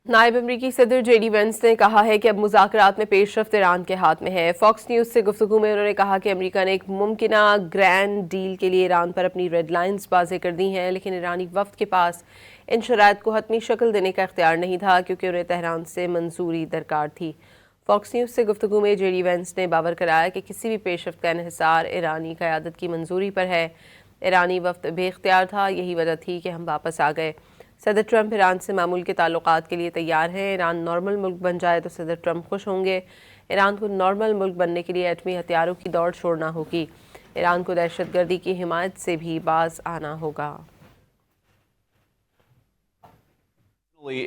नायब अमरीकी सदर जेडी वेंस ने कहा है कि अब मुज़ाकरात में पेशरफ्त ईरान के हाथ में है। फॉक्स न्यूज़ से गुफ्तगू में उन्होंने कहा कि अमेरिका ने एक मुमकिना ग्रैंड डील के लिए ईरान पर अपनी रेड लाइन्स वाज़े कर दी हैं, लेकिन ईरानी वफ़द के पास इन शराइत को हतमी शक्ल देने का इख्तियार नहीं था क्योंकि उन्हें तेहरान से मंजूरी दरकार थी। फॉक्स न्यूज़ से गुफ्तगू में जेडी वेंस ने बावर कराया कि किसी भी पेशरफ्त का इन्हिसार ईरानी क़यादत की मंजूरी पर है। ईरानी वफ़द बेख्तियार था, यही वजह थी कि हम वापस आ गए। सदर ट्रंप ईरान से मामूल के ताल्लुकात के लिए तैयार हैं। ईरान नॉर्मल मुल्क बन जाए तो सदर ट्रंप खुश होंगे। ईरान को नॉर्मल मुल्क बनने के लिए एटमी हथियारों की दौड़ छोड़ना होगी। ईरान को दहशतगर्दी की हिमायत से भी बाज आना होगा।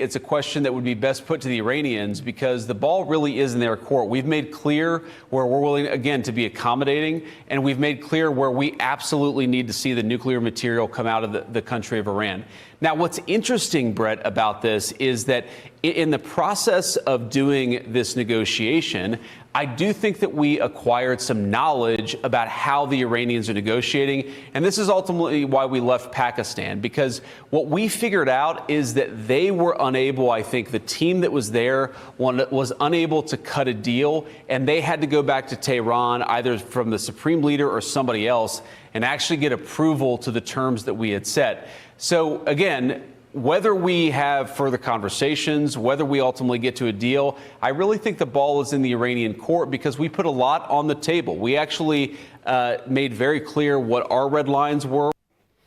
It's a question that would be best put to the Iranians because the ball really is in their court. We've made clear where we're willing, again, to be accommodating, and we've made clear where we absolutely need to see the nuclear material come out of the country of Iran. Now, what's interesting, Brett, about this is that in the process of doing this negotiation, I do think that we acquired some knowledge about how the Iranians are negotiating, and this is ultimately why we left Pakistan, because what we figured out is that they were unable, I think the team that was there was unable to cut a deal, and they had to go back to Tehran, either from the supreme leader or somebody else, and actually get approval to the terms that we had set. So again, whether we have further conversations, whether we ultimately get to a deal, I really think the ball is in the Iranian court because we put a lot on the table. We actually made very clear what our red lines were.